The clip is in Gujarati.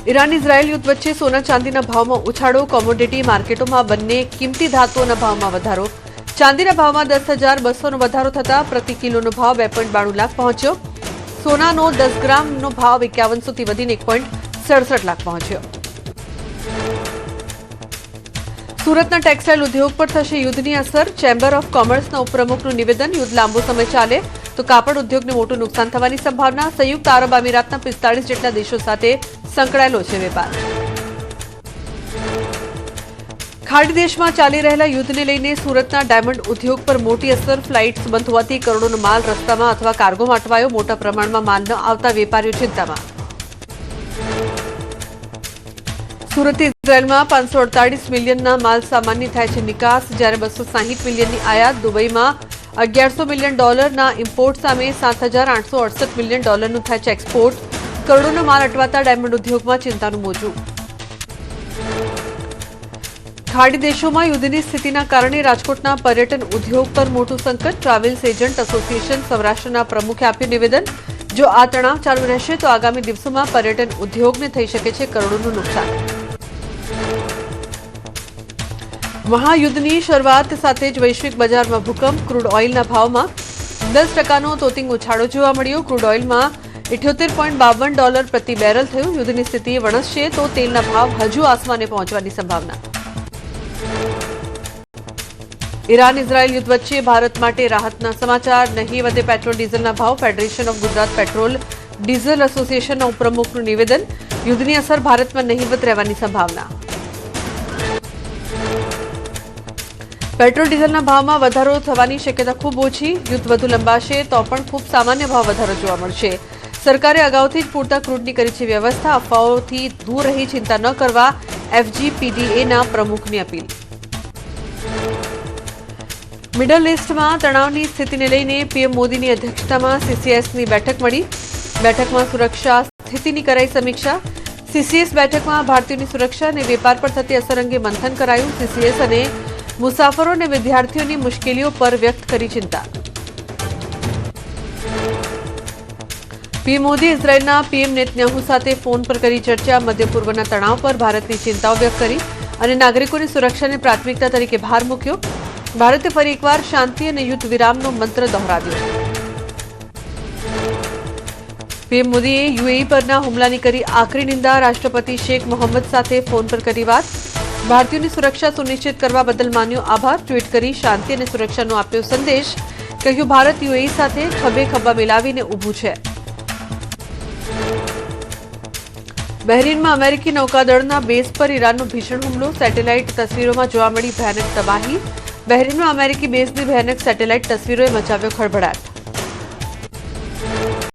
ઈરાન ઇઝરાયલ યુદ્ધ વચ્ચે સોના ચાંદીના ભાવમાં ઉછાળો, કોમોડિટી માર્કેટોમાં બંને કિંમતી ધાતુઓના ભાવમાં વધારો। ચાંદીના ભાવમાં 10,200નો વધારો થતા પ્રતિ કિલોનો ભાવ 2.92 લાખ પહોંચ્યો। સોનાનો 10 ગ્રામનો ભાવ 5100થી વધીને 1.67 લાખ પહોંચ્યો। સુરતના ટેક્સટાઇલ ઉદ્યોગ પર થશે યુદ્ધની અસર, ચેમ્બર ઓફ કોમર્સના ઉપપ્રમુખનું નિવેદન। યુદ્ધ લાંબો સમય ચાલે તો કાપડ ઉદ્યોગને મોટું નુકસાન થવાની સંભાવના। સંયુક્ત આરબ અમીરાતના 45 જેટલા દેશો સાથે સંકળાયેલો છે વેપાર। ખાડી દેશમાં ચાલી રહેલા યુદ્ધને લઈને સુરતના ડાયમંડ ઉદ્યોગ પર મોટી અસર। ફ્લાઇટ્સ બંધ હોવાથી કરોડોનો માલ રસ્તામાં અથવા કાર્ગોમાં અટવાયો। મોટા પ્રમાણમાં માલ ન આવતા વેપારીઓ ચિંતામાં। સુરતથી ઇઝરાયલમાં 548 મિલિયનના માલ સામાનની થાય છે નિકાસ, જ્યારે 260 મિલિયનની આયાત। દુબઈમાં $1100 મિલિયન ઇમ્પોર્ટ સામે $7,868 મિલિયન થાય છે એક્સપોર્ટ। કરોડોનો માલ અટવાતા ડાયમંડ ઉદ્યોગમાં ચિંતાનું મોજું। ખાડી દેશોમાં યુદ્ધની સ્થિતિના કારણે રાજકોટના પર્યટન ઉદ્યોગ પર મોટું સંકટ। ટ્રાવેલ્સ એજન્ટ એસોસિએશન સૌરાષ્ટ્રના પ્રમુખે આપ્યું નિવેદન। જો આ તણાવ ચાલુ રહેશે તો આગામી દિવસોમાં પર્યટન ઉદ્યોગને થઈ શકે છે કરોડોનું નુકસાન। મહાયુદ્ધની શરૂઆત સાથે જ વૈશ્વિક બજારમાં ભૂકંપ। ક્રૂડ ઓઇલના ભાવમાં 10%નો તોતિંગ ઉછાળો જોવા મળ્યો। ક્રૂડ ઓઇલમાં $78.52 પ્રતિ બેરલ થયું। યુદ્ધની સ્થિતિ વણસશે તો તેલના ભાવ હજુ આસમાને પહોંચવાની સંભાવના। ઈરાન ઇઝરાયલ યુદ્ધ વચ્ચે ભારત માટે રાહતના સમાચાર, નહીં વધે પેટ્રોલ ડીઝલના ભાવ। Federation of Gujarat petrol diesel એસોસિએશનના ઉપપ્રમુખનું નિવેદન। યુદ્ધની અસર ભારતમાં નહીવત રહેવાની સંભાવના। પેટ્રોલ ડીઝલના ભાવમાં વધારો થવાની શક્યતા ખૂબ ઓછી। યુદ્ધ વધુ લંબાશે તો પણ ખૂબ સામાન્ય ભાવ વધારો જોવા મળશે। સરકારે અગાઉથી જ પૂરતા ક્રૂડની કરી છે વ્યવસ્થા। અફવાઓથી દૂર રહી ચિંતા ન કરવા FGPDAના પ્રમુખની અપીલ। મિડલ ઇસ્ટમાં તણાવની સ્થિતિને લઈને પીએમ મોદીની અધ્યક્ષતામાં CCSની બેઠક મળી। બેઠકમાં સુરક્ષા સ્થિતિની કરાઈ સમીક્ષા। CCS બેઠકમાં ભારતીયોની સુરક્ષા અને વેપાર પર થતી અસર અંગે મંથન કરાયું। CCS અને મુસાફરો અને વિદ્યાર્થીઓની મુશ્કેલીઓ પર વ્યક્ત કરી ચિંતા। પીએમ મોદી ઇઝરાયલના પીએમ નેતન્યાહુ સાથે ફોન પર કરી ચર્ચા। મધ્ય પૂર્વના તણાવ પર ભારતની ચિંતાઓ વ્યક્ત કરી અને નાગરિકોની સુરક્ષાને પ્રાથમિકતા તરીકે ભાર મૂક્યો। ભારતે ફરી એકવાર શાંતિ અને યુદ્ધ વિરામનો મંત્ર દોહરાવ્યો। પીએમ મોદીએ યુએઈ પરના હુમલાની કરી આકરી નિંદા। રાષ્ટ્રપતિ શેખ મોહમ્મદ સાથે ફોન પર કરી વાત। ભારતીયોની સુરક્ષા સુનિશ્ચિત કરવા બદલ માન્યો આભાર। ટ્વીટ કરી શાંતિ અને સુરક્ષાનો આપ્યો સંદેશ। કહ્યું ભારત યુએઈ સાથે ખભે ખભા મિલાવીને ઊભું છે। બહેરીનમાં અમેરિકી નૌકાદળના બેઝ પર ઈરાનનો ભીષણ હુમલો। સેટેલાઇટ તસવીરોમાં જોવા મળી ભયાનક તબાહી। બહેરીનમાં અમેરિકી બેઝની ભયાનક સેટેલાઇટ તસવીરોએ મચાવ્યો ખળભળાટ।